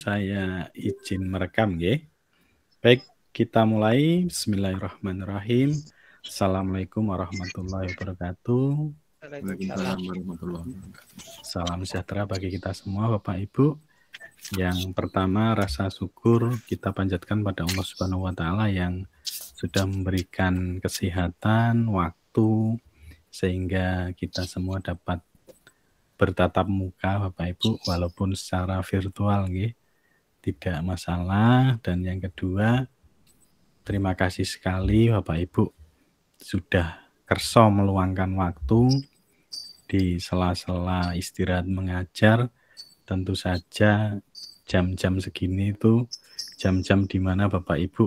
Saya izin merekam nggih. Baik, kita mulai. Bismillahirrahmanirrahim. Assalamualaikum warahmatullahi wabarakatuh. Waalaikumsalam warahmatullahi wabarakatuh. Salam sejahtera bagi kita semua Bapak Ibu. Yang pertama, rasa syukur kita panjatkan pada Allah Subhanahu wa taala yang sudah memberikan kesehatan, waktu sehingga kita semua dapat bertatap muka Bapak Ibu walaupun secara virtual nggih. Tidak masalah. Dan yang kedua, terima kasih sekali Bapak Ibu sudah kerso meluangkan waktu di sela-sela istirahat mengajar. Tentu saja jam-jam segini itu jam-jam di mana Bapak Ibu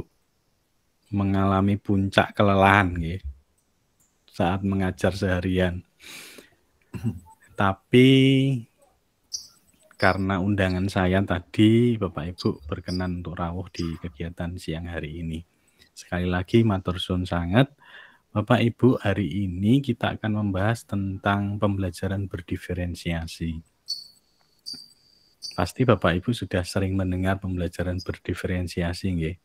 mengalami puncak kelelahan nggih, saat mengajar seharian. Tapi karena undangan saya tadi, Bapak Ibu berkenan untuk rawuh di kegiatan siang hari ini. Sekali lagi matur suwun sangat. Bapak Ibu, hari ini kita akan membahas tentang pembelajaran berdiferensiasi. Pasti Bapak Ibu sudah sering mendengar pembelajaran berdiferensiasi nggih.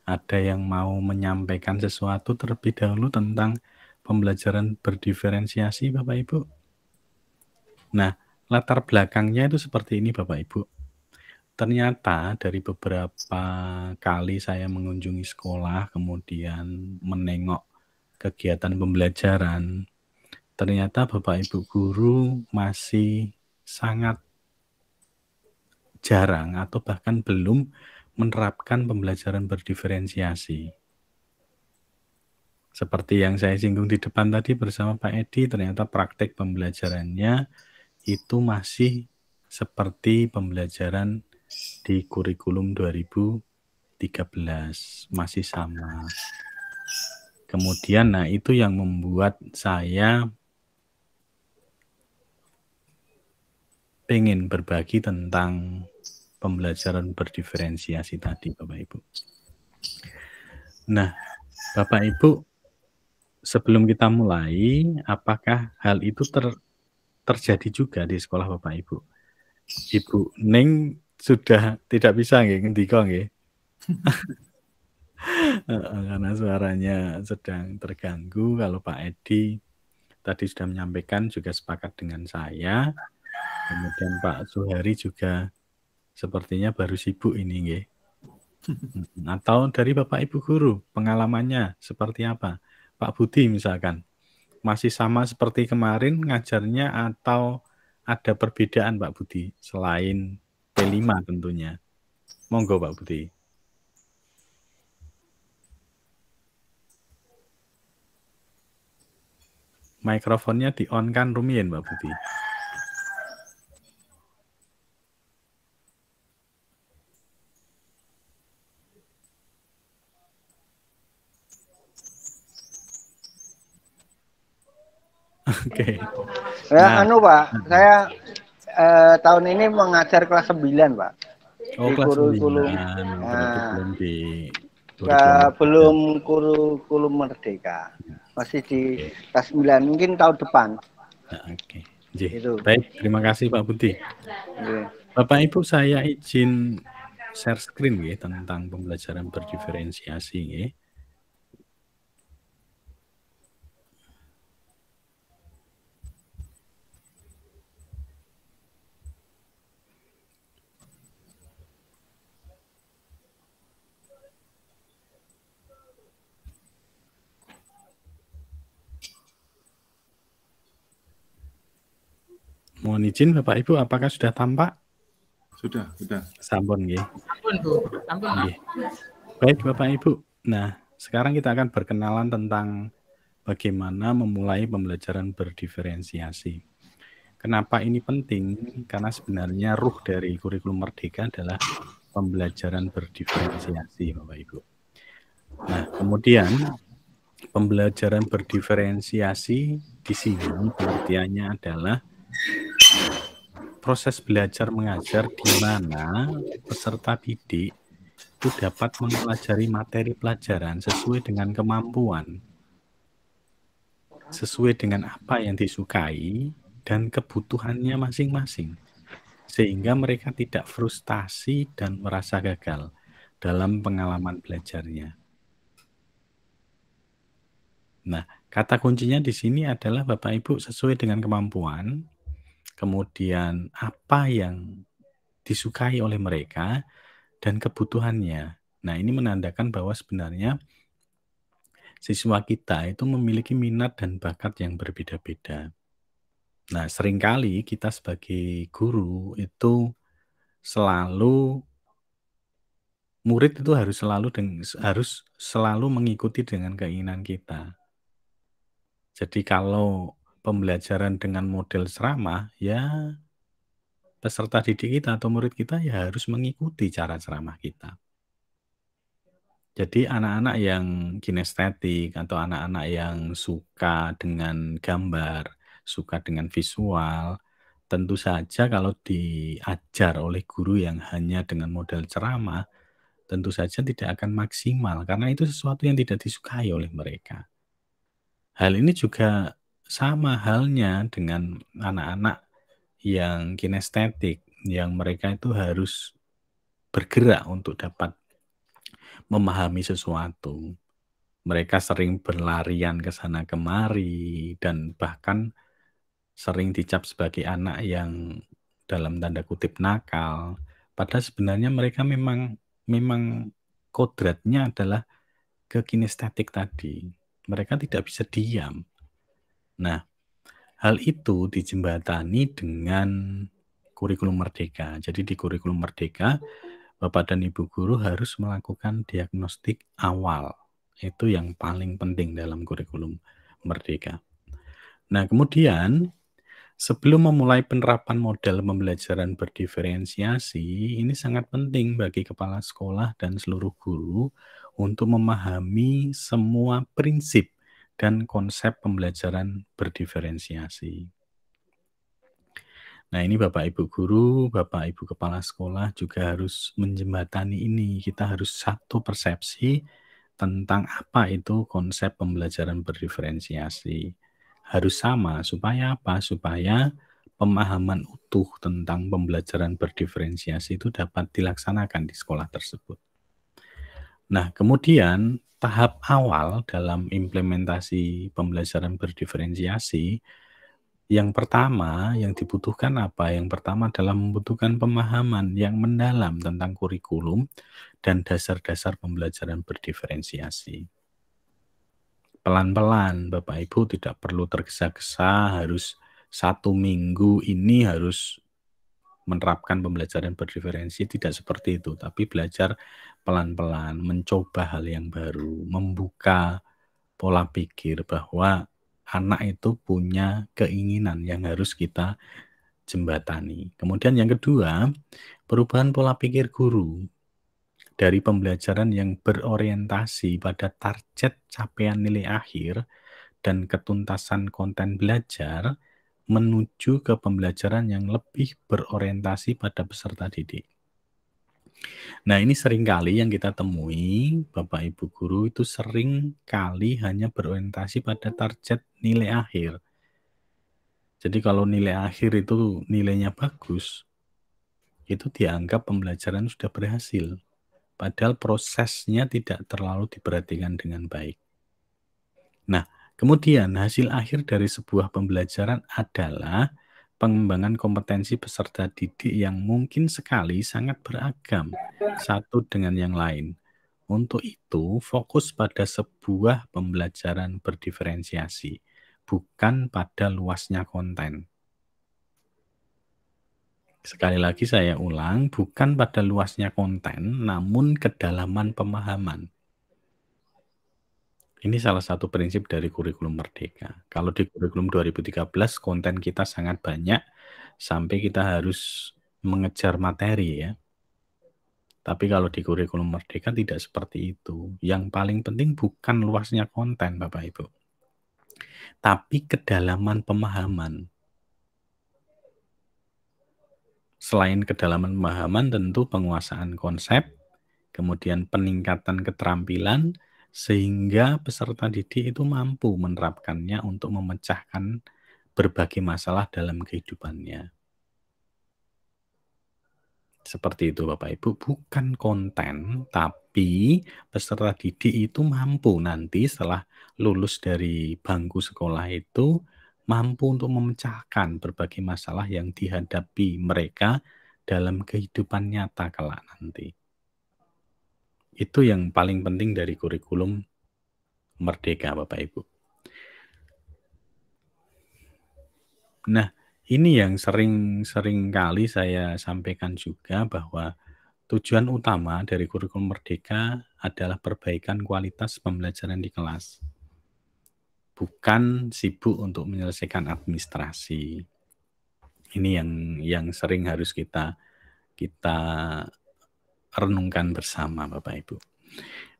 Ada yang mau menyampaikan sesuatu terlebih dahulu tentang pembelajaran berdiferensiasi Bapak Ibu? Nah, latar belakangnya itu seperti ini Bapak Ibu. Ternyata dari beberapa kali saya mengunjungi sekolah, kemudian menengok kegiatan pembelajaran, ternyata Bapak Ibu guru masih sangat jarang atau bahkan belum menerapkan pembelajaran berdiferensiasi. Seperti yang saya singgung di depan tadi bersama Pak Edi, ternyata praktek pembelajarannya itu masih seperti pembelajaran di kurikulum 2013, masih sama. Kemudian, nah itu yang membuat saya pengen berbagi tentang pembelajaran berdiferensiasi tadi, Bapak Ibu. Nah, Bapak Ibu, sebelum kita mulai, apakah hal itu terjadi juga di sekolah Bapak Ibu? Ibu Ning sudah tidak bisa nggih ngendika nggih. Karena suaranya sedang terganggu. Kalau Pak Edi tadi sudah menyampaikan juga sepakat dengan saya. Kemudian Pak Suhari juga sepertinya baru sibuk ini nggih. Atau dari Bapak Ibu guru, pengalamannya seperti apa? Pak Budi misalkan, masih sama seperti kemarin ngajarnya atau ada perbedaan Pak Budi selain P5 tentunya? Monggo Pak Budi. Mikrofonnya di-on kan rumiyin Pak Budi. Oke. Ya, Pak, saya tahun ini mengajar kelas 9, Pak. Oh, di kelas 9. kurikulum. Berarti belum di belum kurikulum merdeka. Masih di kelas 9, mungkin tahun depan. Oke. Baik, terima kasih Pak Budi. Bapak Ibu, saya izin share screen ya tentang pembelajaran berdiferensiasi ya. Mohon izin Bapak Ibu, apakah sudah tampak? Sudah. Sampun nggih. Sampun, Bu. Sampun, Pak. Baik Bapak Ibu. Nah, sekarang kita akan berkenalan tentang bagaimana memulai pembelajaran berdiferensiasi. Kenapa ini penting? Karena sebenarnya ruh dari kurikulum merdeka adalah pembelajaran berdiferensiasi, Bapak Ibu. Nah, kemudian pembelajaran berdiferensiasi di sini pengertiannya adalah proses belajar mengajar di mana peserta didik itu dapat mempelajari materi pelajaran sesuai dengan kemampuan, sesuai dengan apa yang disukai dan kebutuhannya masing-masing. sehingga mereka tidak frustasi dan merasa gagal dalam pengalaman belajarnya. Nah, kata kuncinya di sini adalah Bapak Ibu sesuai dengan kemampuan, kemudian apa yang disukai oleh mereka, dan kebutuhannya. Nah, ini menandakan bahwa sebenarnya siswa kita itu memiliki minat dan bakat yang berbeda-beda. Nah, seringkali kita sebagai guru itu murid itu harus selalu mengikuti dengan keinginan kita. Jadi kalau pembelajaran dengan model ceramah, ya peserta didik kita atau murid kita ya harus mengikuti cara ceramah kita. Jadi anak-anak yang kinestetik atau anak-anak yang suka dengan gambar, suka dengan visual, tentu saja kalau diajar oleh guru yang hanya dengan model ceramah, tentu saja tidak akan maksimal karena itu sesuatu yang tidak disukai oleh mereka. Hal ini juga sama halnya dengan anak-anak yang kinestetik, yang mereka itu harus bergerak untuk dapat memahami sesuatu. Mereka sering berlarian ke sana kemari dan bahkan sering dicap sebagai anak yang dalam tanda kutip nakal. Padahal sebenarnya mereka memang kodratnya adalah ke kinestetik tadi. Mereka tidak bisa diam. Nah, hal itu dijembatani dengan kurikulum merdeka. Jadi di kurikulum merdeka, Bapak dan Ibu guru harus melakukan diagnostik awal. Itu yang paling penting dalam kurikulum merdeka. Nah, kemudian sebelum memulai penerapan model pembelajaran berdiferensiasi, ini sangat penting bagi kepala sekolah dan seluruh guru untuk memahami semua prinsip dan konsep pembelajaran berdiferensiasi. Nah, ini Bapak Ibu guru, Bapak Ibu kepala sekolah juga harus menjembatani ini. Kita harus satu persepsi tentang apa itu konsep pembelajaran berdiferensiasi. Harus sama, supaya apa? Supaya pemahaman utuh tentang pembelajaran berdiferensiasi itu dapat dilaksanakan di sekolah tersebut. Nah, kemudian tahap awal dalam implementasi pembelajaran berdiferensiasi, yang pertama yang dibutuhkan apa? Yang pertama adalah membutuhkan pemahaman yang mendalam tentang kurikulum dan dasar-dasar pembelajaran berdiferensiasi. Pelan-pelan, Bapak Ibu tidak perlu tergesa-gesa, harus 1 minggu ini harus menerapkan pembelajaran berdiferensi, tidak seperti itu. Tapi belajar pelan-pelan, mencoba hal yang baru, membuka pola pikir bahwa anak itu punya keinginan yang harus kita jembatani. Kemudian yang kedua, perubahan pola pikir guru dari pembelajaran yang berorientasi pada target capaian nilai akhir dan ketuntasan konten belajar menuju ke pembelajaran yang lebih berorientasi pada peserta didik. Nah, ini seringkali yang kita temui, Bapak Ibu guru itu sering kali hanya berorientasi pada target nilai akhir. Jadi kalau nilai akhir itu nilainya bagus, itu dianggap pembelajaran sudah berhasil. Padahal prosesnya tidak terlalu diperhatikan dengan baik. Nah, kemudian hasil akhir dari sebuah pembelajaran adalah pengembangan kompetensi peserta didik yang mungkin sekali sangat beragam satu dengan yang lain. Untuk itu, fokus pada sebuah pembelajaran berdiferensiasi, bukan pada luasnya konten. Sekali lagi saya ulang, bukan pada luasnya konten, namun kedalaman pemahaman. Ini salah satu prinsip dari kurikulum merdeka. Kalau di kurikulum 2013 konten kita sangat banyak sampai kita harus mengejar materi ya. Tapi kalau di kurikulum merdeka tidak seperti itu. Yang paling penting bukan luasnya konten Bapak Ibu, tapi kedalaman pemahaman. Selain kedalaman pemahaman tentu penguasaan konsep, kemudian peningkatan keterampilan, sehingga peserta didik itu mampu menerapkannya untuk memecahkan berbagai masalah dalam kehidupannya. Seperti itu Bapak Ibu, bukan konten, tapi peserta didik itu mampu nanti setelah lulus dari bangku sekolah itu mampu untuk memecahkan berbagai masalah yang dihadapi mereka dalam kehidupan nyata kelak nanti. Itu yang paling penting dari kurikulum Merdeka Bapak Ibu. Nah, ini yang sering kali saya sampaikan juga bahwa tujuan utama dari kurikulum Merdeka adalah perbaikan kualitas pembelajaran di kelas. Bukan sibuk untuk menyelesaikan administrasi. Ini yang sering harus kita renungkan bersama Bapak Ibu.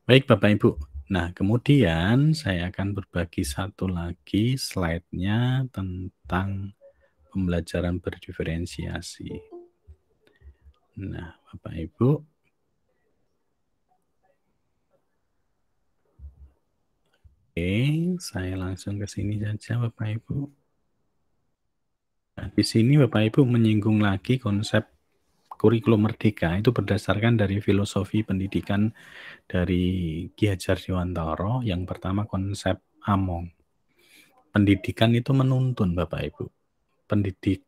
Baik Bapak Ibu. Nah, kemudian saya akan berbagi satu lagi slide-nya tentang pembelajaran berdiferensiasi. Nah, Bapak Ibu. Oke, saya langsung ke sini saja Bapak Ibu. Nah, di sini Bapak Ibu menyinggung lagi konsep kurikulum Merdeka itu berdasarkan dari filosofi pendidikan dari Ki Hajar Dewantara. Yang pertama konsep Among. Pendidikan itu menuntun Bapak Ibu. Pendidik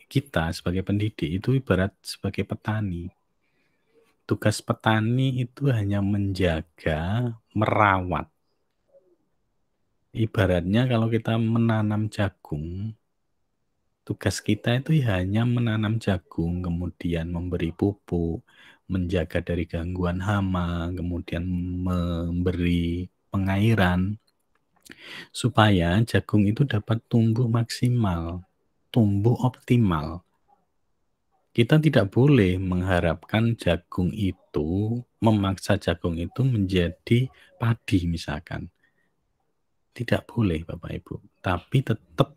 kita sebagai pendidik itu ibarat sebagai petani. Tugas petani itu hanya menjaga, merawat. Ibaratnya kalau kita menanam jagung, tugas kita itu hanya menanam jagung, kemudian memberi pupuk, menjaga dari gangguan hama, kemudian memberi pengairan, supaya jagung itu dapat tumbuh maksimal, tumbuh optimal. Kita tidak boleh mengharapkan jagung itu, memaksa jagung itu menjadi padi misalkan. Tidak boleh Bapak Ibu, tapi tetap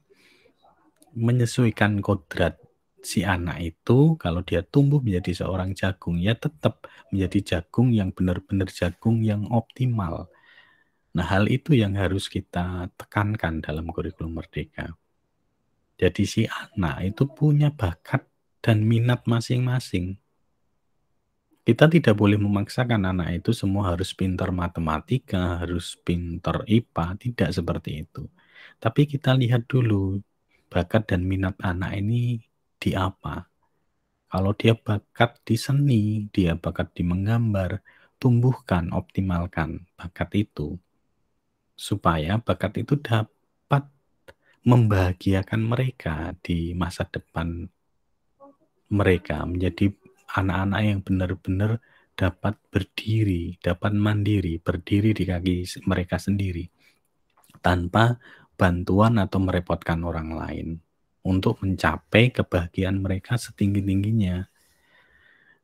menyesuaikan kodrat si anak itu. Kalau dia tumbuh menjadi seorang jagung, ya tetap menjadi jagung yang benar-benar jagung yang optimal. Nah, hal itu yang harus kita tekankan dalam kurikulum Merdeka. Jadi si anak itu punya bakat dan minat masing-masing. Kita tidak boleh memaksakan anak itu semua harus pintar matematika, harus pintar IPA, tidak seperti itu. Tapi kita lihat dulu bakat dan minat anak ini di apa. Kalau dia bakat di seni, dia bakat di menggambar, tumbuhkan, optimalkan bakat itu. Supaya bakat itu dapat membahagiakan mereka di masa depan mereka, menjadi anak-anak yang benar-benar dapat berdiri, dapat mandiri, berdiri di kaki mereka sendiri, tanpa bantuan atau merepotkan orang lain, untuk mencapai kebahagiaan mereka setinggi-tingginya.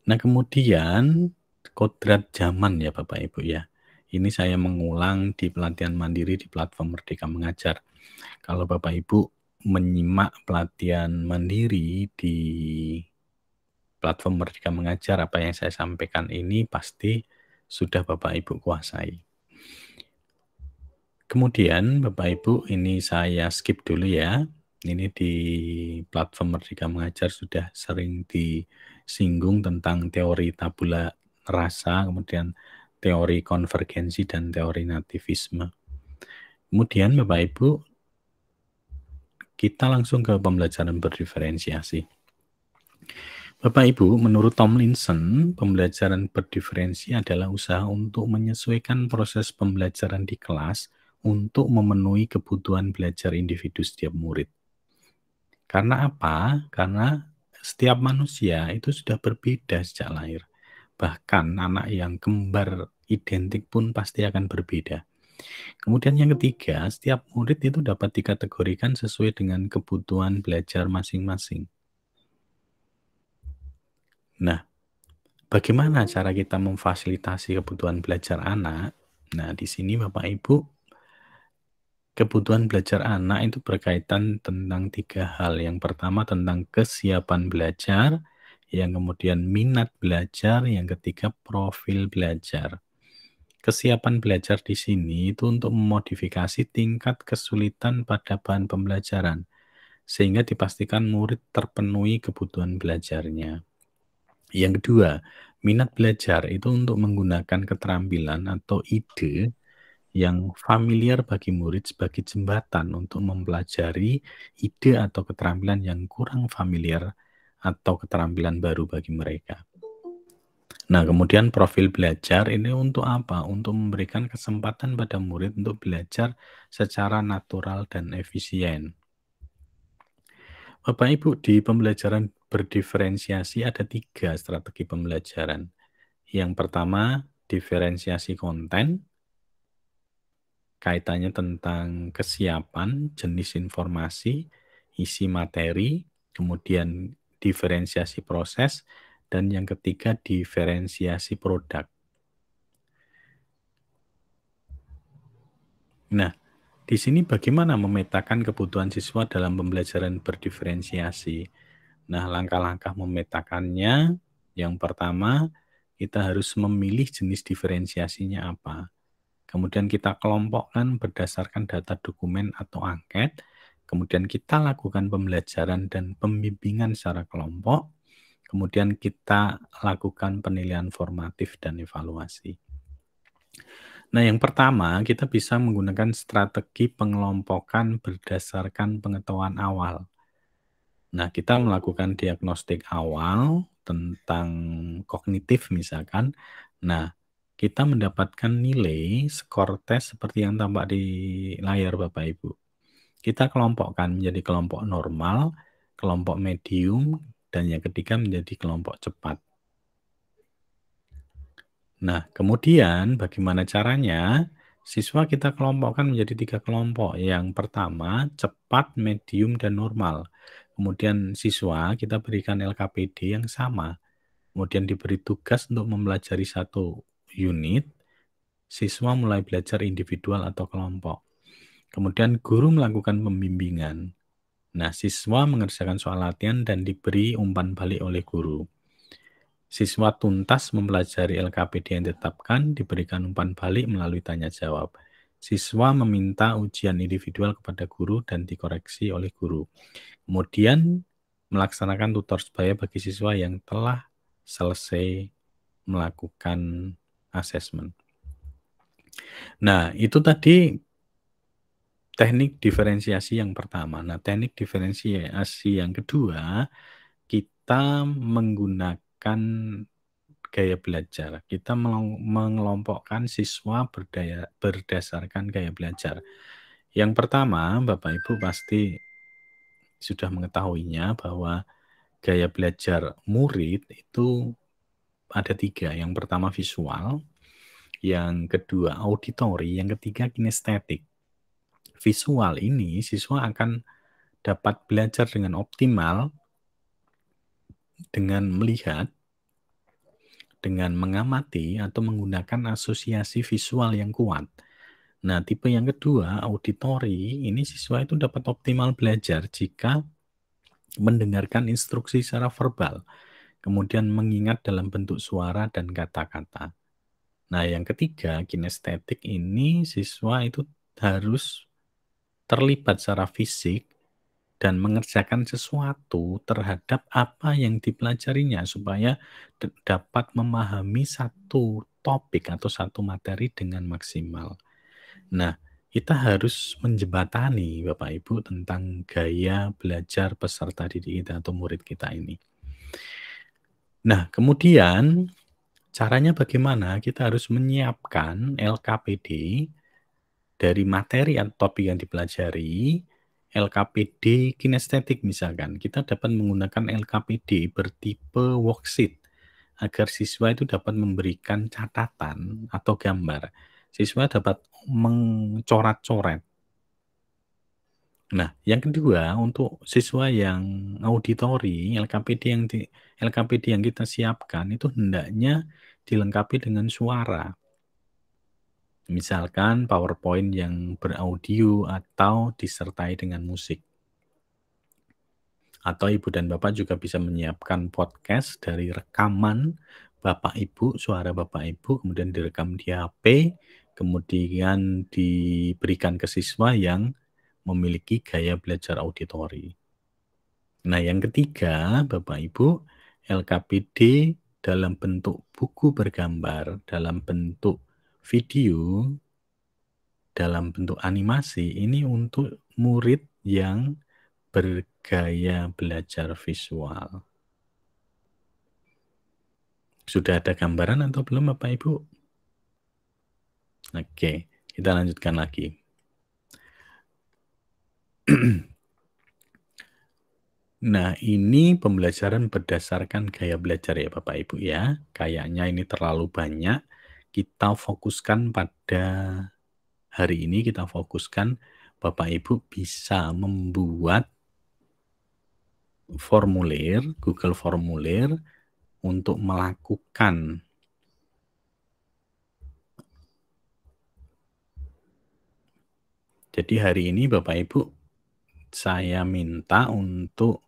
Nah, kemudian kodrat zaman ya Bapak Ibu ya. Ini saya mengulang di pelatihan mandiri di platform Merdeka Mengajar. Kalau Bapak Ibu menyimak pelatihan mandiri di platform Merdeka Mengajar, apa yang saya sampaikan ini pasti sudah Bapak Ibu kuasai. Kemudian Bapak Ibu, ini saya skip dulu ya. Ini di platform Merdeka Mengajar sudah sering disinggung tentang teori tabula rasa, kemudian teori konvergensi dan teori nativisme. Kemudian Bapak Ibu, kita langsung ke pembelajaran berdiferensiasi. Bapak Ibu, menurut Tomlinson, pembelajaran berdiferensi adalah usaha untuk menyesuaikan proses pembelajaran di kelas untuk memenuhi kebutuhan belajar individu setiap murid. Karena apa? Karena setiap manusia itu sudah berbeda sejak lahir. Bahkan anak yang kembar identik pun pasti akan berbeda. Kemudian yang ketiga, setiap murid itu dapat dikategorikan sesuai dengan kebutuhan belajar masing-masing. Nah, bagaimana cara kita memfasilitasi kebutuhan belajar anak? Nah, di sini Bapak Ibu, kebutuhan belajar anak itu berkaitan tentang 3 hal. Yang pertama tentang kesiapan belajar, yang kemudian minat belajar, yang ketiga profil belajar. Kesiapan belajar di sini itu untuk memodifikasi tingkat kesulitan pada bahan pembelajaran, sehingga dipastikan murid terpenuhi kebutuhan belajarnya. Yang kedua, minat belajar itu untuk menggunakan keterampilan atau ide yang familiar bagi murid sebagai jembatan untuk mempelajari ide atau keterampilan yang kurang familiar atau keterampilan baru bagi mereka. Nah, kemudian profil belajar ini untuk apa? Untuk memberikan kesempatan pada murid untuk belajar secara natural dan efisien. Bapak Ibu, di pembelajaran berdiferensiasi ada 3 strategi pembelajaran. Yang pertama, diferensiasi konten, kaitannya tentang kesiapan, jenis informasi, isi materi, kemudian diferensiasi proses, dan yang ketiga diferensiasi produk. Nah, di sini bagaimana memetakan kebutuhan siswa dalam pembelajaran berdiferensiasi? Nah, langkah-langkah memetakannya, yang pertama, kita harus memilih jenis diferensiasinya apa. Kemudian kita kelompokkan berdasarkan data dokumen atau angket. Kemudian kita lakukan pembelajaran dan pembimbingan secara kelompok. Kemudian kita lakukan penilaian formatif dan evaluasi. Nah, yang pertama, kita bisa menggunakan strategi pengelompokan berdasarkan pengetahuan awal. Nah, kita melakukan diagnostik awal tentang kognitif misalkan. Nah, kita mendapatkan nilai skor tes seperti yang tampak di layar Bapak Ibu. Kita kelompokkan menjadi kelompok normal, kelompok medium, dan yang ketiga menjadi kelompok cepat. Nah, kemudian bagaimana caranya? Siswa kita kelompokkan menjadi 3 kelompok. Yang pertama, cepat, medium, dan normal. Kemudian siswa kita berikan LKPD yang sama. Kemudian diberi tugas untuk mempelajari 1 unit. Siswa mulai belajar individual atau kelompok. Kemudian guru melakukan pembimbingan. Nah, siswa mengerjakan soal latihan dan diberi umpan balik oleh guru. Siswa tuntas mempelajari LKPD yang ditetapkan, diberikan umpan balik melalui tanya jawab. Siswa meminta ujian individual kepada guru dan dikoreksi oleh guru. Kemudian melaksanakan tutor sebaya bagi siswa yang telah selesai melakukan asesmen. Nah, itu tadi teknik diferensiasi yang pertama. Nah, teknik diferensiasi yang kedua, kita menggunakan gaya belajar. Kita mengelompokkan siswa berdasarkan gaya belajar. Yang pertama, Bapak Ibu pasti sudah mengetahuinya bahwa gaya belajar murid itu ada 3. Yang pertama visual, yang kedua auditori, yang ketiga kinestetik. Visual ini siswa akan dapat belajar dengan optimal dengan melihat, dengan mengamati atau menggunakan asosiasi visual yang kuat. Nah, tipe yang kedua, auditori, ini siswa itu dapat optimal belajar jika mendengarkan instruksi secara verbal, kemudian mengingat dalam bentuk suara dan kata-kata. Nah, yang ketiga, kinestetik ini siswa itu harus terlibat secara fisik dan mengerjakan sesuatu terhadap apa yang dipelajarinya supaya dapat memahami satu topik atau satu materi dengan maksimal. Nah, kita harus menjembatani Bapak Ibu tentang gaya belajar peserta didik kita atau murid kita ini. Nah, kemudian caranya bagaimana? Kita harus menyiapkan LKPD dari materi atau topik yang dipelajari. LKPD kinestetik misalkan, kita dapat menggunakan LKPD bertipe worksheet agar siswa itu dapat memberikan catatan atau gambar. Siswa dapat mencoret-coret. Nah, yang kedua untuk siswa yang auditori, LKPD yang kita siapkan itu hendaknya dilengkapi dengan suara. Misalkan PowerPoint yang beraudio atau disertai dengan musik. Atau Ibu dan Bapak juga bisa menyiapkan podcast dari rekaman Bapak Ibu, suara Bapak Ibu, kemudian direkam di HP, kemudian diberikan ke siswa yang memiliki gaya belajar auditori. Nah, yang ketiga, Bapak Ibu, LKPD dalam bentuk buku bergambar, dalam bentuk video, dalam bentuk animasi, ini untuk murid yang bergaya belajar visual. Sudah ada gambaran atau belum Bapak Ibu? Oke, kita lanjutkan lagi. Nah, ini pembelajaran berdasarkan gaya belajar ya Bapak Ibu ya. Kayaknya ini terlalu banyak. Kita fokuskan pada hari ini, kita fokuskan Bapak Ibu bisa membuat formulir, Google Formulir untuk melakukan Jadi hari ini Bapak Ibu saya minta untuk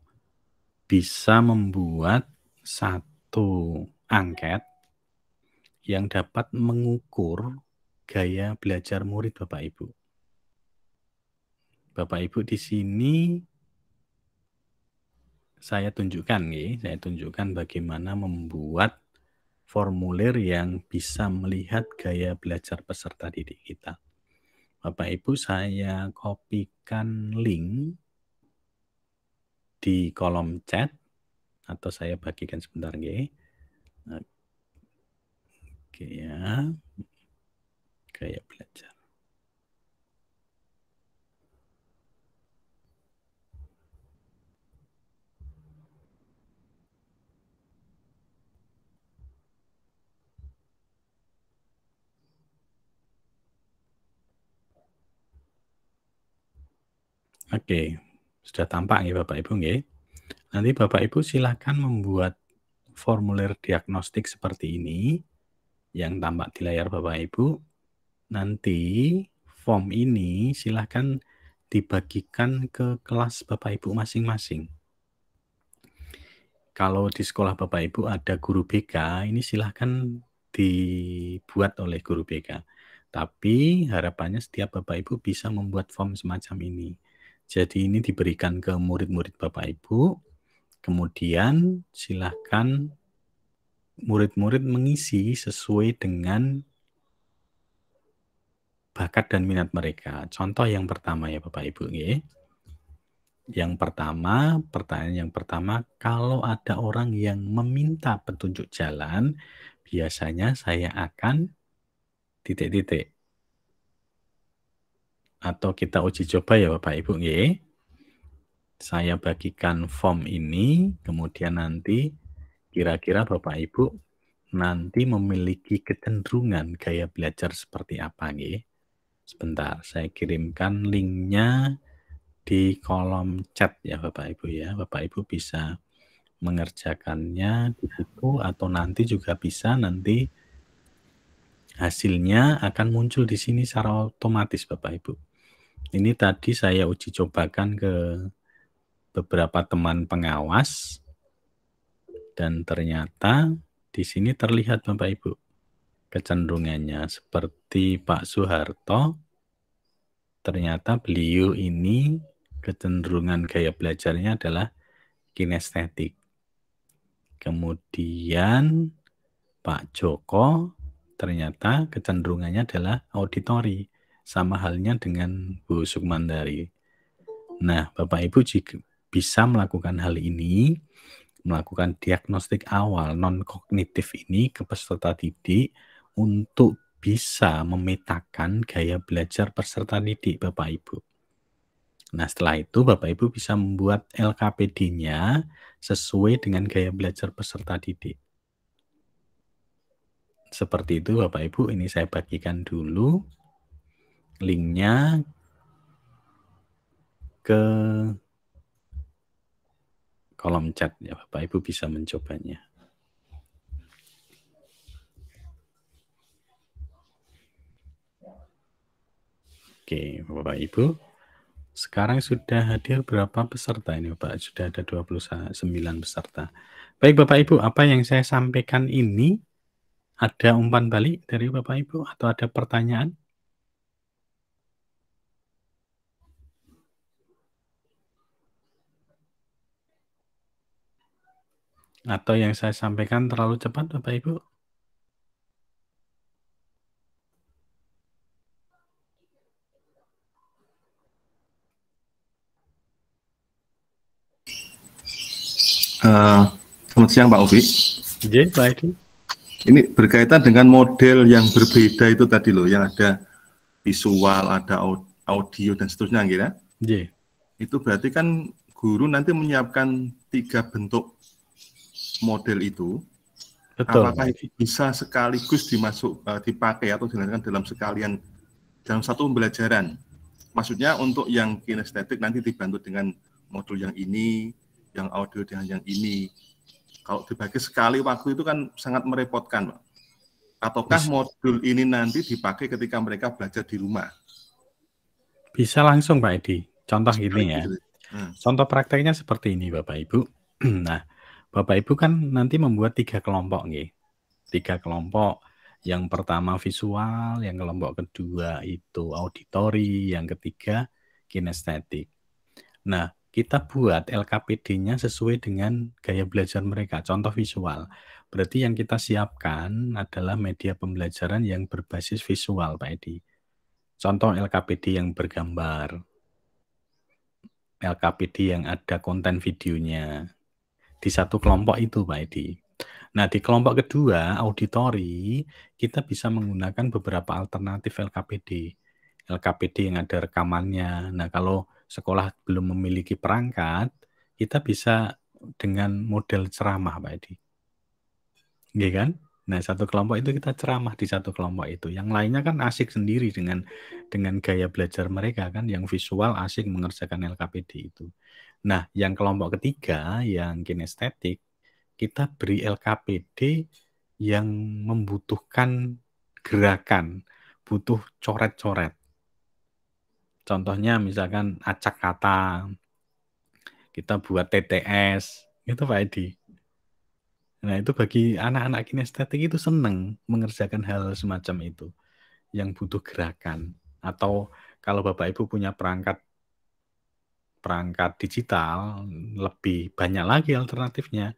bisa membuat satu angket yang dapat mengukur gaya belajar murid Bapak Ibu. Bapak Ibu di sini saya tunjukkan bagaimana membuat formulir yang bisa melihat gaya belajar peserta didik kita. Bapak Ibu saya kopikan link di kolom chat atau saya bagikan sebentar nggih. Oke ya. Gaya belajar. Oke, sudah tampak ya Bapak Ibu nggih. Nanti Bapak Ibu silakan membuat formulir diagnostik seperti ini yang tampak di layar Bapak Ibu. Nanti form ini silakan dibagikan ke kelas Bapak Ibu masing-masing. Kalau di sekolah Bapak Ibu ada guru BK, ini silakan dibuat oleh guru BK. Tapi harapannya setiap Bapak Ibu bisa membuat form semacam ini. Jadi ini diberikan ke murid-murid Bapak Ibu, kemudian silakan murid-murid mengisi sesuai dengan bakat dan minat mereka. Contoh yang pertama ya Bapak Ibu. Yang pertama, pertanyaan yang pertama, kalau ada orang yang meminta petunjuk jalan, biasanya saya akan titik-titik. Atau kita uji coba ya Bapak Ibu. Saya bagikan form ini, kemudian nanti kira-kira Bapak Ibu nanti memiliki kecenderungan gaya belajar seperti apa. Sebentar, saya kirimkan linknya di kolom chat ya Bapak Ibu ya. Bapak Ibu bisa mengerjakannya di situ atau nanti juga bisa nanti hasilnya akan muncul di sini secara otomatis Bapak Ibu. Ini tadi saya uji cobakan ke beberapa teman pengawas dan ternyata di sini terlihat Bapak Ibu kecenderungannya seperti Pak Soeharto. Ternyata beliau ini kecenderungan gaya belajarnya adalah kinestetik. Kemudian Pak Joko ternyata kecenderungannya adalah auditori. Sama halnya dengan Bu Sukmandari. Nah, Bapak Ibu jika bisa melakukan hal ini, melakukan diagnostik awal non-kognitif ini ke peserta didik untuk bisa memetakan gaya belajar peserta didik Bapak Ibu. Nah, setelah itu Bapak Ibu bisa membuat LKPD-nya sesuai dengan gaya belajar peserta didik. Seperti itu Bapak Ibu, ini saya bagikan dulu linknya ke kolom chat ya, Bapak Ibu bisa mencobanya. Oke, Bapak Ibu. Sekarang sudah hadir berapa peserta ini Bapak? Sudah ada 29 peserta. Baik Bapak Ibu, apa yang saya sampaikan ini ada umpan balik dari Bapak Ibu atau ada pertanyaan? Atau yang saya sampaikan terlalu cepat, Bapak Ibu? Selamat siang Pak Ufi. J, Pak Edi. Ini berkaitan dengan model yang berbeda itu tadi loh, yang ada visual, ada audio dan seterusnya, kira. J. Itu berarti kan guru nanti menyiapkan 3 bentuk model itu. Betul. Apakah itu bisa sekaligus dipakai atau dilakukan dalam satu pembelajaran? Maksudnya untuk yang kinestetik nanti dibantu dengan modul yang ini, yang audio dengan yang ini. Kalau dibagi sekali waktu itu kan sangat merepotkan, Pak. Ataukah modul ini nanti dipakai ketika mereka belajar di rumah? Bisa langsung, Pak Edi. Contoh gini ya. Contoh prakteknya seperti ini, Bapak Ibu. Nah, Bapak Ibu kan nanti membuat 3 kelompok, nih. 3 kelompok. Yang pertama visual, yang kelompok kedua itu auditori, yang ketiga kinestetik. Nah, kita buat LKPD-nya sesuai dengan gaya belajar mereka. Contoh visual. Berarti yang kita siapkan adalah media pembelajaran yang berbasis visual, Pak Edi. Contoh LKPD yang bergambar. LKPD yang ada konten videonya. Di satu kelompok itu, Pak Edi. Nah, di kelompok kedua, auditori, kita bisa menggunakan beberapa alternatif LKPD. LKPD yang ada rekamannya. Nah, kalau sekolah belum memiliki perangkat, kita bisa dengan model ceramah, Pak Edi. Iya kan? Nah, satu kelompok itu kita ceramah di satu kelompok itu. Yang lainnya kan asik sendiri dengan gaya belajar mereka kan, yang visual asik mengerjakan LKPD itu. Nah, yang kelompok ketiga, yang kinestetik, kita beri LKPD yang membutuhkan gerakan, butuh coret-coret. Contohnya misalkan acak kata, kita buat TTS, itu Pak Edi. Nah, itu bagi anak-anak kinestetik itu senang mengerjakan hal semacam itu, yang butuh gerakan. Atau kalau Bapak Ibu punya perangkat digital, lebih banyak lagi alternatifnya.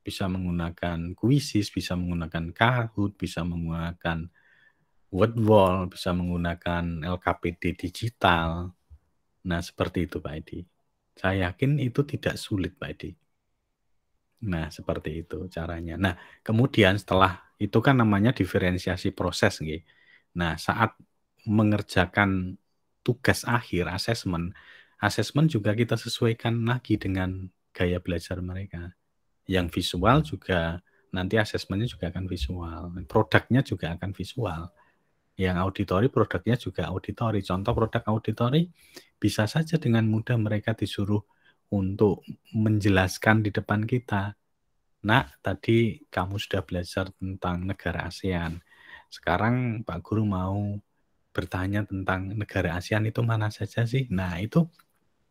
Bisa menggunakan Quizzes, bisa menggunakan Kahoot, bisa menggunakan Wordwall, bisa menggunakan LKPD digital. Nah, seperti itu Pak Edi. Saya yakin itu tidak sulit Pak Edi. Nah, seperti itu caranya. Nah, kemudian setelah itu kan namanya diferensiasi proses. Nggih. Nah, saat mengerjakan tugas akhir, asesmen juga kita sesuaikan lagi dengan gaya belajar mereka. Yang visual juga, nanti asesmennya juga akan visual. Produknya juga akan visual. Yang auditori, produknya juga auditori. Contoh produk auditori, bisa saja dengan mudah mereka disuruh untuk menjelaskan di depan kita. Nah, tadi kamu sudah belajar tentang negara ASEAN. Sekarang Pak Guru mau bertanya tentang negara ASEAN itu mana saja sih? Nah, itu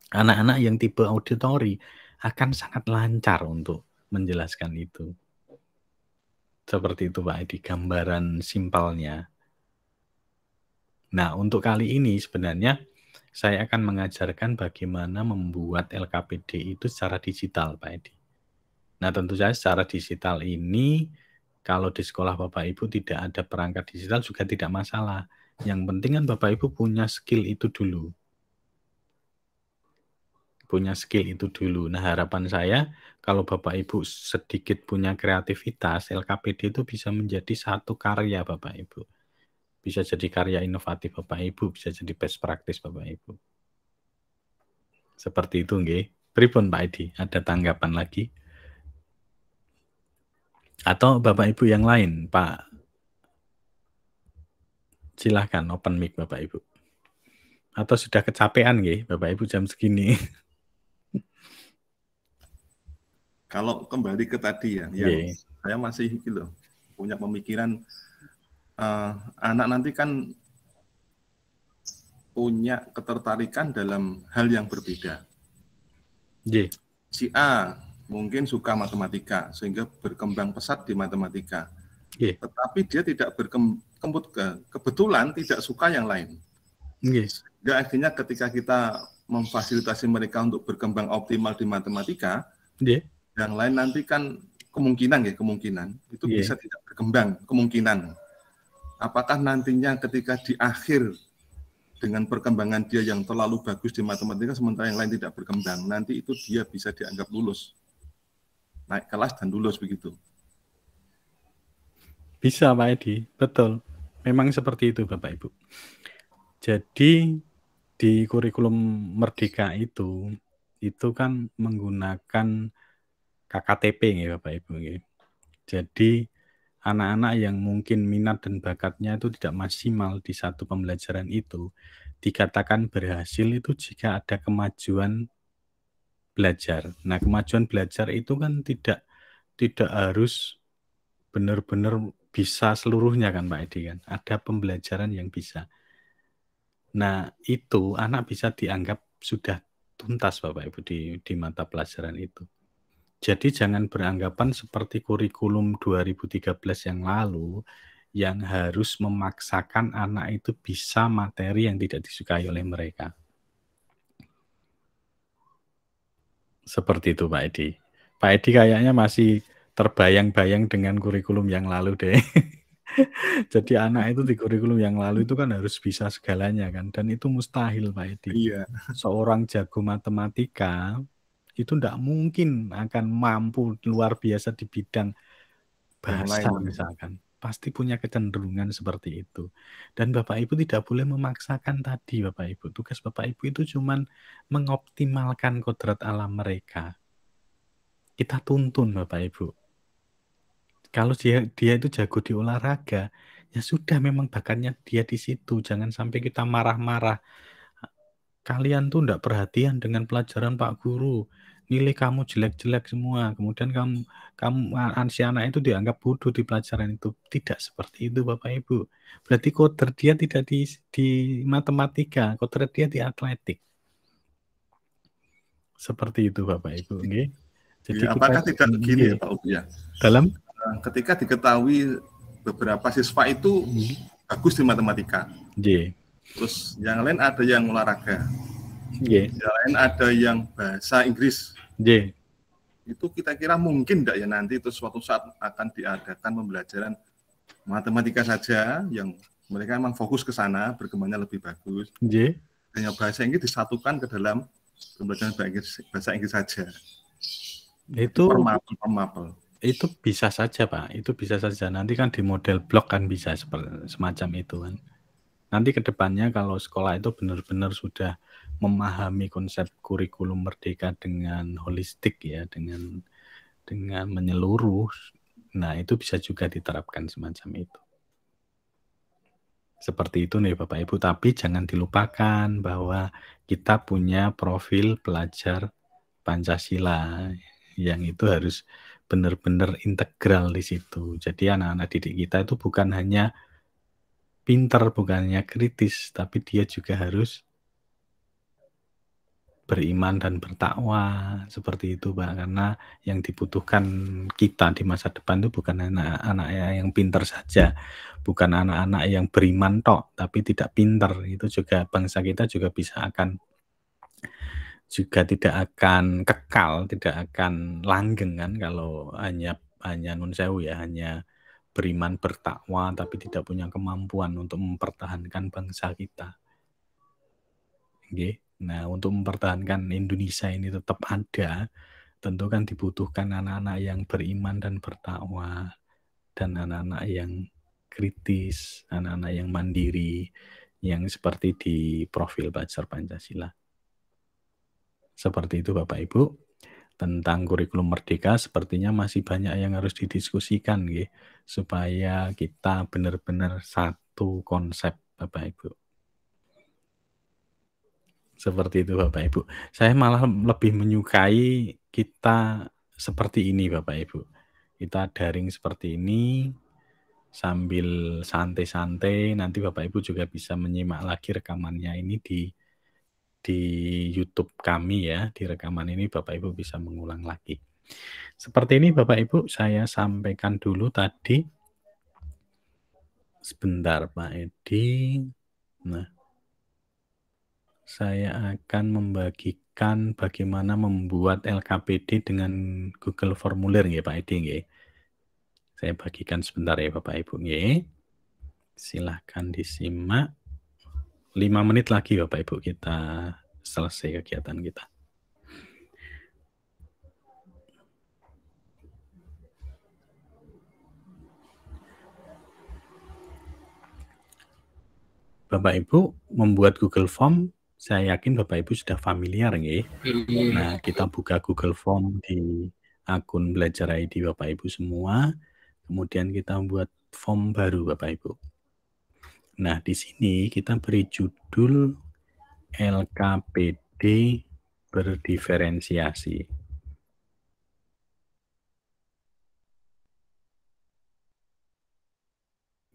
anak-anak yang tipe auditori akan sangat lancar untuk menjelaskan itu. Seperti itu Pak Edi, gambaran simpelnya. Nah, untuk kali ini sebenarnya saya akan mengajarkan bagaimana membuat LKPD itu secara digital Pak Edi. Nah, tentu saja secara digital ini, kalau di sekolah Bapak Ibu tidak ada perangkat digital juga tidak masalah. Yang penting kan Bapak Ibu punya skill itu dulu. Nah, harapan saya kalau Bapak Ibu sedikit punya kreativitas, LKPD itu bisa menjadi satu karya Bapak Ibu. Bisa jadi karya inovatif Bapak Ibu, bisa jadi best practice Bapak Ibu. Seperti itu nggih. Pripun Pak Edi? Ada tanggapan lagi? Atau Bapak Ibu yang lain, Pak? Silahkan open mic Bapak Ibu. Atau sudah kecapean nggih Bapak Ibu jam segini? Kalau kembali ke tadi ya, yang saya masih gitu, punya pemikiran anak nanti kan punya ketertarikan dalam hal yang berbeda. Si A mungkin suka matematika sehingga berkembang pesat di matematika. Tetapi dia tidak kebetulan tidak suka yang lain. Sehingga akhirnya ketika kita memfasilitasi mereka untuk berkembang optimal di matematika, yang lain nanti kan kemungkinan itu Iya. bisa tidak berkembang, kemungkinan. Apakah nantinya ketika di akhir dengan perkembangan dia yang terlalu bagus di matematika sementara yang lain tidak berkembang, nanti itu dia bisa dianggap lulus, naik kelas dan lulus begitu. Bisa Pak Edi, betul. Memang seperti itu Bapak Ibu. Jadi di kurikulum Merdeka itu kan menggunakan KKTP ya Bapak Ibu. Jadi anak-anak yang mungkin minat dan bakatnya itu tidak maksimal di satu pembelajaran itu dikatakan berhasil itu jika ada kemajuan belajar. Nah, kemajuan belajar itu kan tidak harus benar-benar bisa seluruhnya kan Pak Edi kan. Ada pembelajaran yang bisa. Nah, itu anak bisa dianggap sudah tuntas Bapak Ibu di mata pelajaran itu. Jadi jangan beranggapan seperti kurikulum 2013 yang lalu yang harus memaksakan anak itu bisa materi yang tidak disukai oleh mereka. Seperti itu Pak Edi. Pak Edi kayaknya masih terbayang-bayang dengan kurikulum yang lalu deh. Jadi anak itu di kurikulum yang lalu itu kan harus bisa segalanya kan. Dan itu mustahil Pak Edi. Iya. Seorang jago matematika itu tidak mungkin akan mampu luar biasa di bidang bahasa misalkan. Pasti punya kecenderungan seperti itu. Dan Bapak Ibu tidak boleh memaksakan tadi Bapak Ibu. Tugas Bapak Ibu itu cuma mengoptimalkan kodrat alam mereka. Kita tuntun Bapak Ibu. Kalau dia itu jago di olahraga, ya sudah memang bakatnya dia di situ. Jangan sampai kita marah-marah. Kalian tuh enggak perhatian dengan pelajaran Pak Guru. Nilai kamu jelek-jelek semua. Kemudian kamu si anak itu dianggap bodoh di pelajaran itu. Tidak seperti itu Bapak Ibu. Berarti kodrat dia tidak di matematika, kodrat dia di atletik. Seperti itu Bapak Ibu. Okay? Jadi ya, apakah tidak begini ya Pak Ubi ya? Dalam ketika diketahui beberapa siswa itu bagus di matematika. Terus yang lain ada yang olahraga. Yang lain ada yang bahasa Inggris. Itu kita kira mungkin enggak ya nanti itu suatu saat akan diadakan pembelajaran matematika saja yang mereka memang fokus ke sana, berkembangnya lebih bagus. Hanya bahasa Inggris disatukan ke dalam pembelajaran bahasa Inggris saja. Itu permapel. Itu bisa saja Pak, itu bisa saja. Nanti kan di model blok kan bisa semacam itu kan. Nanti ke depannya kalau sekolah itu benar-benar sudah memahami konsep kurikulum Merdeka dengan holistik ya, dengan menyeluruh, nah itu bisa juga diterapkan semacam itu. Seperti itu nih Bapak Ibu, tapi jangan dilupakan bahwa kita punya profil pelajar Pancasila yang itu harus benar-benar integral di situ. Jadi anak-anak didik kita itu bukan hanya pintar, bukannya kritis, tapi dia juga harus beriman dan bertakwa seperti itu Pak, karena yang dibutuhkan kita di masa depan itu bukan anak-anak yang pintar saja, bukan anak-anak yang beriman tok tapi tidak pintar. Itu juga bangsa kita juga tidak akan kekal, tidak akan langgeng kan kalau hanya nun sewu ya, hanya beriman bertakwa tapi tidak punya kemampuan untuk mempertahankan bangsa kita. Nah, untuk mempertahankan Indonesia ini tetap ada, tentu kan dibutuhkan anak-anak yang beriman dan bertakwa, dan anak-anak yang kritis, anak-anak yang mandiri, yang seperti di profil pelajar Pancasila. Seperti itu Bapak Ibu. Tentang kurikulum Merdeka sepertinya masih banyak yang harus didiskusikan supaya kita benar-benar satu konsep Bapak Ibu. Seperti itu Bapak Ibu. Saya malah lebih menyukai kita seperti ini Bapak Ibu. Kita daring seperti ini sambil santai-santai. Nanti Bapak Ibu juga bisa menyimak lagi rekamannya ini di YouTube kami ya. Di rekaman ini Bapak Ibu bisa mengulang lagi. Seperti ini Bapak Ibu, saya sampaikan dulu tadi. Sebentar Pak Edi. Nah, saya akan membagikan bagaimana membuat LKPD dengan Google Formulir nggih Pak Edi nggih. Saya bagikan sebentar ya Bapak Ibu nggih. Silahkan disimak. 5 menit lagi Bapak Ibu kita selesai kegiatan kita. Bapak Ibu membuat Google Form, saya yakin Bapak Ibu sudah familiar nggih. Nah, kita buka Google Form di akun Belajar ID Bapak Ibu semua. Kemudian kita buat form baru Bapak Ibu. Nah, di sini kita beri judul LKPD berdiferensiasi.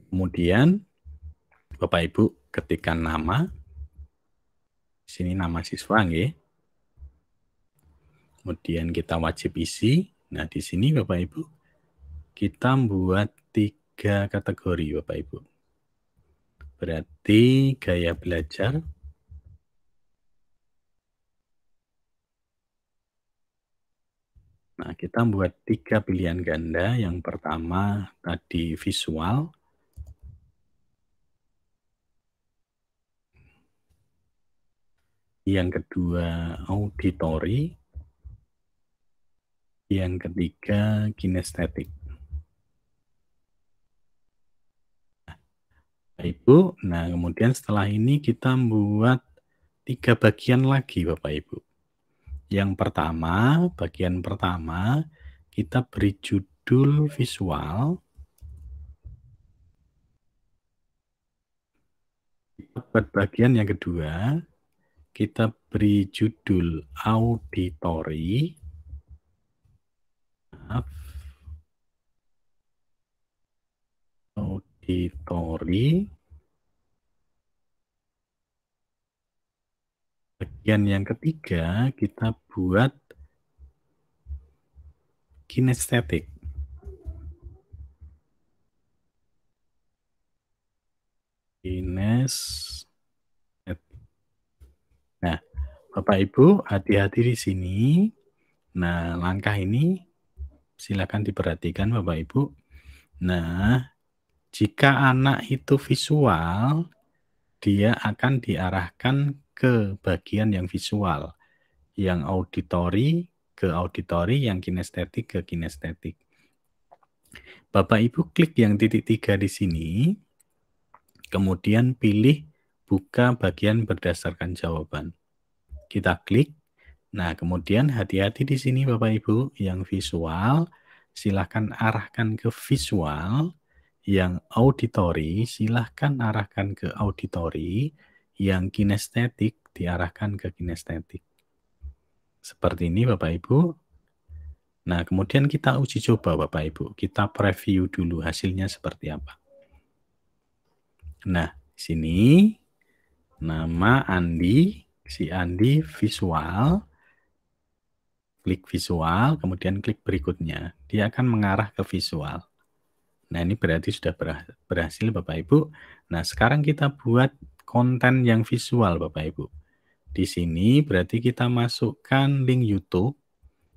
Kemudian Bapak Ibu ketikkan nama. Di sini nama siswa nggih. Kemudian kita wajib isi. Nah, di sini Bapak Ibu kita buat 3 kategori Bapak Ibu. Berarti gaya belajar, nah kita buat 3 pilihan ganda. Yang pertama tadi visual, yang kedua auditory, yang ketiga kinestetik. Bapak Ibu, nah kemudian setelah ini kita buat 3 bagian lagi Bapak Ibu. Yang pertama, bagian pertama kita beri judul visual. Buat bagian yang kedua, kita beri judul auditory. Auditory. Bagian yang ketiga kita buat kinestetik. Nah, Bapak Ibu hati-hati di sini. Nah, langkah ini silakan diperhatikan Bapak Ibu. Nah, jika anak itu visual, dia akan diarahkan ke bagian yang visual. Yang auditory ke auditory, yang kinestetik ke kinestetik. Bapak Ibu klik yang titik 3 di sini. Kemudian pilih buka bagian berdasarkan jawaban. Kita klik. Nah, kemudian hati-hati di sini Bapak Ibu, yang visual silahkan arahkan ke visual, yang auditory silahkan arahkan ke auditory, yang kinestetik diarahkan ke kinestetik. Seperti ini Bapak Ibu. Nah, kemudian kita uji coba Bapak Ibu. Kita preview dulu hasilnya seperti apa. Nah, di sini nama Andi, si Andi visual, klik visual, kemudian klik berikutnya. Dia akan mengarah ke visual. Nah, ini berarti sudah berhasil Bapak Ibu. Nah, sekarang kita buat konten yang visual Bapak Ibu. Di sini berarti kita masukkan link YouTube.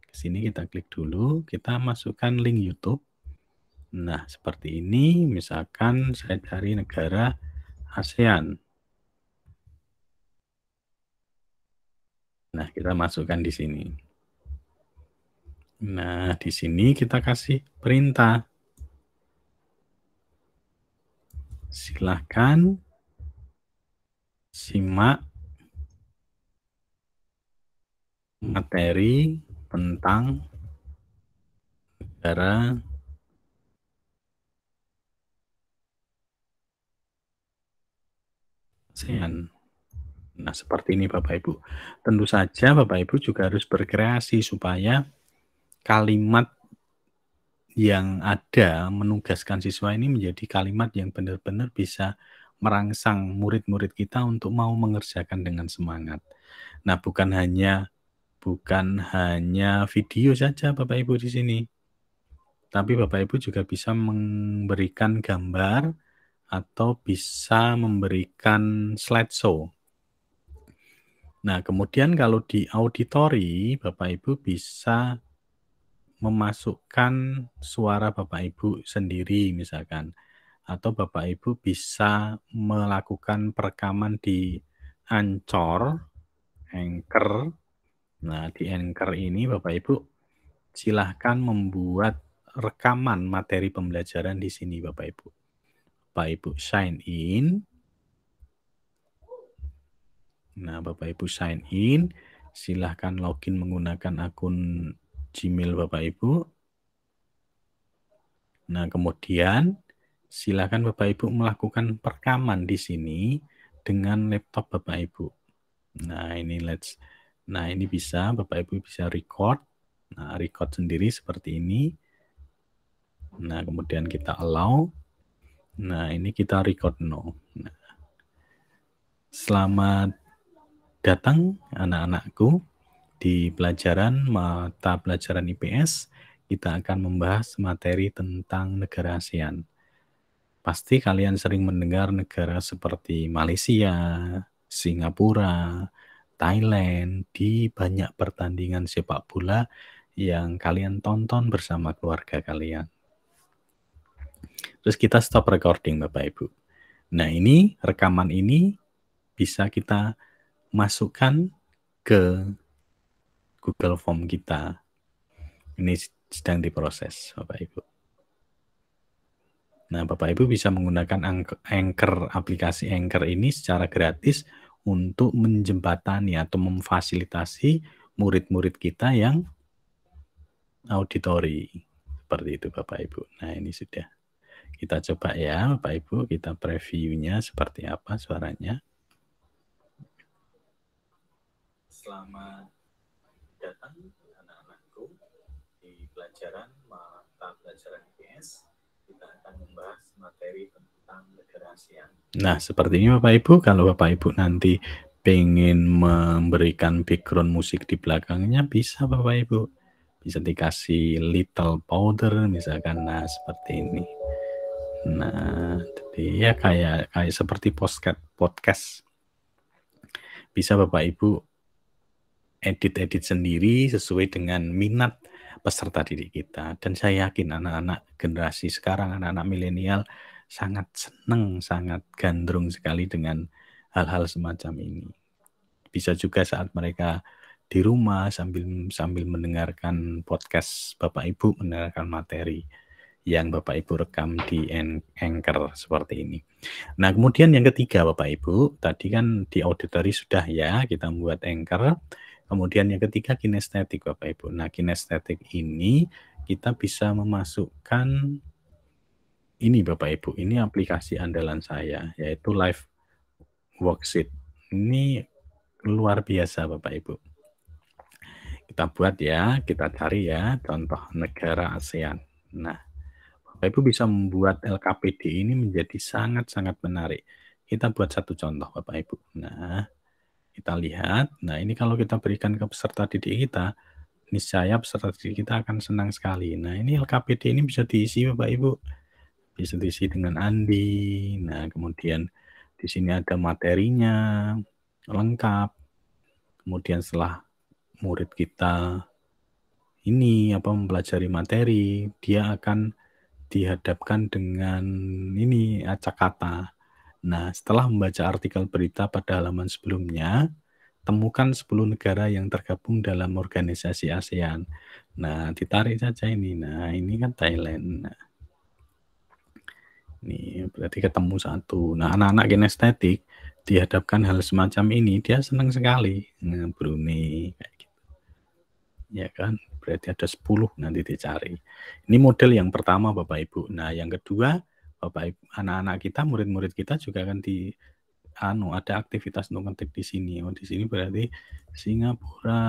Ke sini kita klik dulu, kita masukkan link YouTube. Nah, seperti ini, misalkan saya cari negara ASEAN. Nah, kita masukkan di sini. Nah, di sini kita kasih perintah. Silakan simak materi tentang negara ASEAN. Nah, seperti ini Bapak Ibu. Tentu saja Bapak Ibu juga harus berkreasi supaya kalimat yang ada menugaskan siswa ini menjadi kalimat yang benar-benar bisa merangsang murid-murid kita untuk mau mengerjakan dengan semangat. Nah, bukan hanya video saja Bapak Ibu di sini. Tapi Bapak Ibu juga bisa memberikan gambar atau bisa memberikan slideshow. Nah, kemudian kalau di auditori, Bapak Ibu bisa memasukkan suara Bapak Ibu sendiri misalkan. Atau Bapak Ibu bisa melakukan perekaman di Anchor. Nah, di Anchor ini Bapak Ibu silahkan membuat rekaman materi pembelajaran di sini Bapak Ibu. Bapak Ibu sign in. Nah, Bapak Ibu sign in, silahkan login menggunakan akun Gmail Bapak Ibu. Nah, kemudian silahkan Bapak Ibu melakukan perekaman di sini dengan laptop Bapak Ibu. Nah, ini bisa Bapak Ibu bisa record. Nah, record sendiri seperti ini. Nah, kemudian kita allow. Nah, ini kita record no. Nah, selamat datang anak-anakku di pelajaran mata pelajaran IPS. Kita akan membahas materi tentang negara ASEAN. Pasti kalian sering mendengar negara seperti Malaysia, Singapura, Thailand di banyak pertandingan sepak bola yang kalian tonton bersama keluarga kalian. Terus kita stop recording Bapak Ibu. Nah, ini rekaman ini bisa kita masukkan ke Google Form kita. Ini sedang diproses Bapak Ibu. Nah, Bapak Ibu bisa menggunakan Anchor, aplikasi Anchor ini secara gratis untuk menjembatani atau memfasilitasi murid-murid kita yang auditori. Seperti itu Bapak Ibu. Nah, ini sudah. Kita coba ya Bapak Ibu, kita previewnya seperti apa suaranya. Selamat datang anak-anakku di pelajaran mata pelajaran IPS. Kita akan membahas materi tentang negara ASEAN. Nah, seperti ini Bapak Ibu, kalau Bapak Ibu nanti pengen memberikan background musik di belakangnya, bisa Bapak Ibu. Bisa dikasih little powder misalkan, nah seperti ini. Nah, jadi ya kayak seperti podcast. Bisa Bapak Ibu edit sendiri sesuai dengan minat peserta didik kita. Dan saya yakin anak-anak generasi sekarang, anak-anak milenial sangat senang, sangat gandrung sekali dengan hal-hal semacam ini. Bisa juga saat mereka di rumah sambil mendengarkan podcast Bapak Ibu, mendengarkan materi yang Bapak Ibu rekam di Anchor seperti ini. Nah, kemudian yang ketiga Bapak Ibu, tadi kan di auditori sudah ya, kita membuat Anchor. Kemudian yang ketiga kinestetik Bapak Ibu. Nah, kinestetik ini kita bisa memasukkan ini Bapak Ibu, ini aplikasi andalan saya, yaitu Live Worksheet. Ini luar biasa Bapak Ibu. Kita buat ya, kita cari ya, contoh negara ASEAN. Nah, Bapak Ibu bisa membuat LKPD ini menjadi sangat-sangat menarik. Kita buat satu contoh Bapak Ibu. Nah, kita lihat. Nah, ini kalau kita berikan ke peserta didik kita, niscaya peserta didik kita akan senang sekali. Nah, ini LKPD ini bisa diisi Bapak Ibu. Bisa diisi dengan Andi. Nah, kemudian di sini ada materinya lengkap. Kemudian setelah murid kita ini mempelajari materi, dia akan dihadapkan dengan ini acak kata. Nah, setelah membaca artikel berita pada halaman sebelumnya, temukan 10 negara yang tergabung dalam organisasi ASEAN. Nah, ditarik saja ini. Nah, ini kan Thailand. Nah, ini berarti ketemu satu. Nah, anak-anak kinestetik dihadapkan hal semacam ini, dia senang sekali. Nah, Brunei kayak gitu. Ya kan? Berarti ada 10 nanti dicari. Ini model yang pertama Bapak Ibu. Nah, yang kedua, Bapak Ibu, anak-anak kita, murid-murid kita juga akan ada aktivitas untuk ngetik di sini. Oh, di sini berarti Singapura.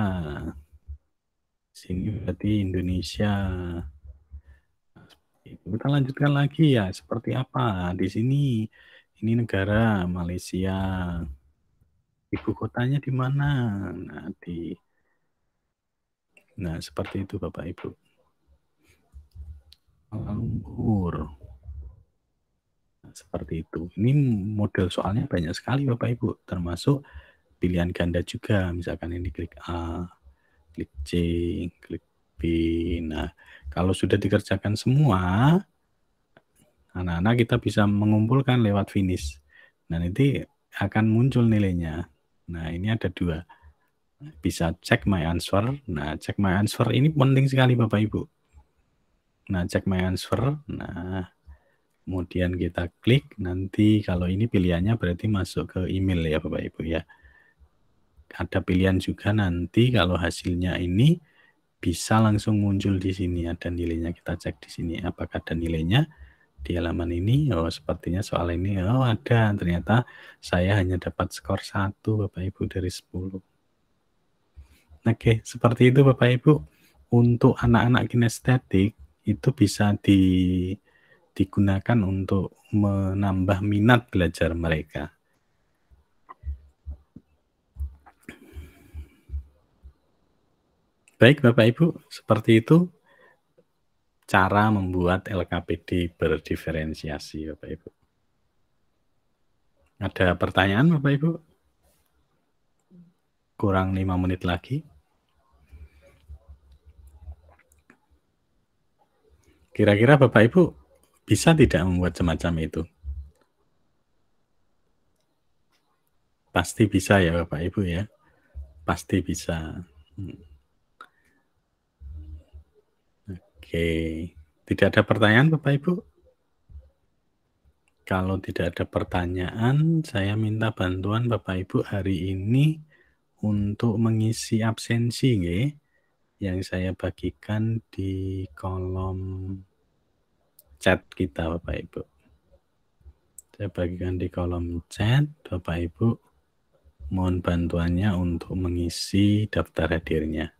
Sini berarti Indonesia. Kita lanjutkan lagi ya, seperti apa? Di sini ini negara Malaysia. Ibu kotanya di mana? Nah, seperti itu Bapak Ibu. Kuala Lumpur. Nah, seperti itu. Ini model soalnya banyak sekali Bapak Ibu, termasuk pilihan ganda juga, misalkan ini klik A, klik C, klik B. Nah, kalau sudah dikerjakan semua, anak-anak kita bisa mengumpulkan lewat finish. Nah, nanti akan muncul nilainya. Nah, ini ada 2. Bisa cek my answer. Nah, cek my answer ini penting sekali Bapak Ibu. Nah, cek my answer. Nah, kemudian kita klik. Nanti kalau ini pilihannya berarti masuk ke email ya Bapak Ibu ya. Ada pilihan juga nanti kalau hasilnya ini bisa langsung muncul di sini. Ada nilainya, kita cek di sini. Apakah ada nilainya di halaman ini? Oh, sepertinya soal ini. Oh, ada. Ternyata saya hanya dapat skor 1 Bapak Ibu dari 10. Oke, seperti itu Bapak Ibu. Untuk anak-anak kinestetik itu bisa digunakan untuk menambah minat belajar mereka. Baik Bapak Ibu, seperti itu cara membuat LKPD berdiferensiasi Bapak Ibu. Ada pertanyaan Bapak Ibu? Kurang 5 menit lagi. Kira-kira Bapak Ibu bisa tidak membuat semacam itu? Pasti bisa ya Bapak Ibu ya. Pasti bisa. Oke. Tidak ada pertanyaan Bapak Ibu? Kalau tidak ada pertanyaan, saya minta bantuan Bapak Ibu hari ini untuk mengisi absensi nggih, yang saya bagikan di kolom chat kita Bapak Ibu. Saya bagikan di kolom chat, Bapak Ibu mohon bantuannya untuk mengisi daftar hadirnya.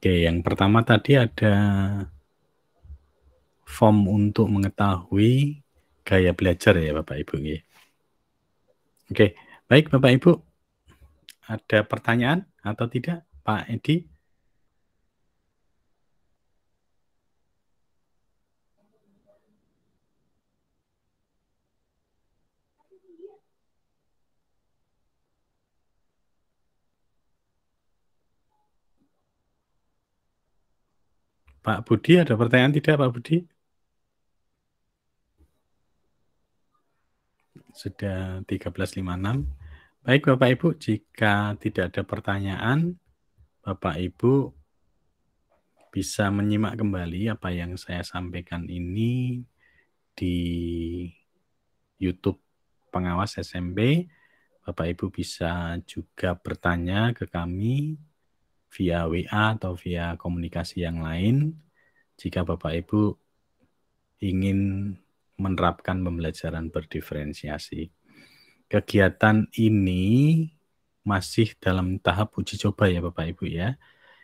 Oke, yang pertama tadi ada form untuk mengetahui gaya belajar ya Bapak Ibu. Oke, baik Bapak Ibu. Ada pertanyaan atau tidak Pak Edi? Pak Budi, ada pertanyaan tidak Pak Budi? Sudah 13.56. Baik Bapak Ibu, jika tidak ada pertanyaan, Bapak Ibu bisa menyimak kembali apa yang saya sampaikan ini di YouTube Pengawas SMP. Bapak Ibu bisa juga bertanya ke kami via WA atau via komunikasi yang lain jika Bapak Ibu ingin menerapkan pembelajaran berdiferensiasi. Kegiatan ini masih dalam tahap uji coba ya Bapak Ibu ya.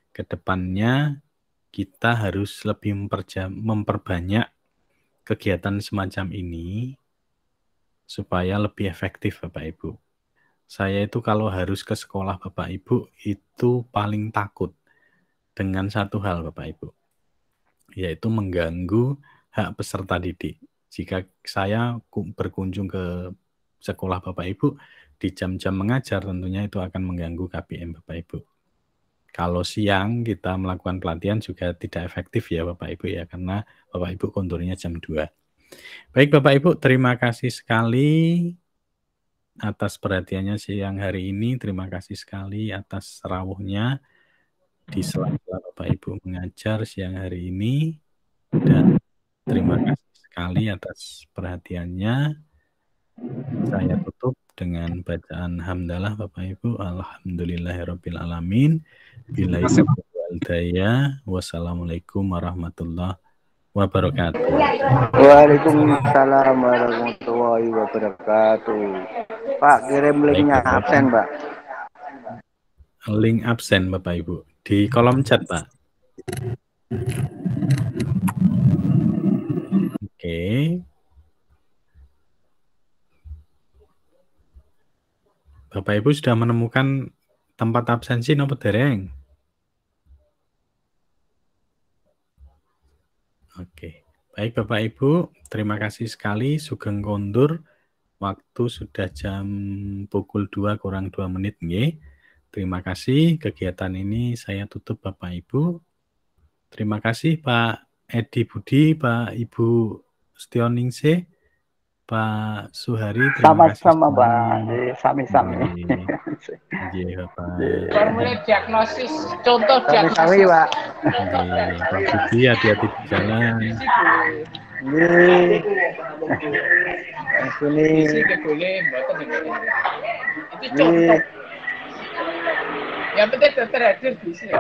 Kedepannya kita harus lebih memperbanyak kegiatan semacam ini supaya lebih efektif Bapak Ibu. Saya itu kalau harus ke sekolah Bapak Ibu itu paling takut dengan satu hal Bapak Ibu, yaitu mengganggu hak peserta didik. Jika saya berkunjung ke sekolah Bapak Ibu di jam-jam mengajar, tentunya itu akan mengganggu KPM Bapak Ibu. Kalau siang kita melakukan pelatihan juga tidak efektif ya Bapak Ibu ya, karena Bapak Ibu konturnya jam 2. Baik Bapak Ibu, terima kasih sekali atas perhatiannya siang hari ini. Terima kasih sekali atas rawuhnya di sela-sela Bapak Ibu mengajar siang hari ini. Dan terima kasih sekali atas perhatiannya. Saya tutup dengan bacaan hamdalah Bapak Ibu. Alhamdulillahirrabbilalamin. Wassalamualaikum warahmatullahi wabarakatuh. Waalaikumsalam warahmatullahi wabarakatuh. Pak, kirim linknya absen, Pak. Link absen Bapak Ibu di kolom chat Pak. Oke. Bapak Ibu sudah menemukan tempat absensi nomor dereng? Oke. Baik Bapak Ibu, terima kasih sekali Sugeng Kondur. Waktu sudah jam pukul 2 kurang 2 menit nggih. Terima kasih, kegiatan ini saya tutup Bapak Ibu. Terima kasih Pak Edi Budi, Pak Ibu Stioningse, Pak Suhari, terima kasih. Sama-sama Pak, sami-sami. Nggih Bapak. Formulir diagnosis, contoh diagnosis. Sami-sami Pak. Nggih, Pak Budi hati-hati di jalan. Nggih. Ini boleh, mboten ini. Itu contoh. Yang penting dokter hadir di sini.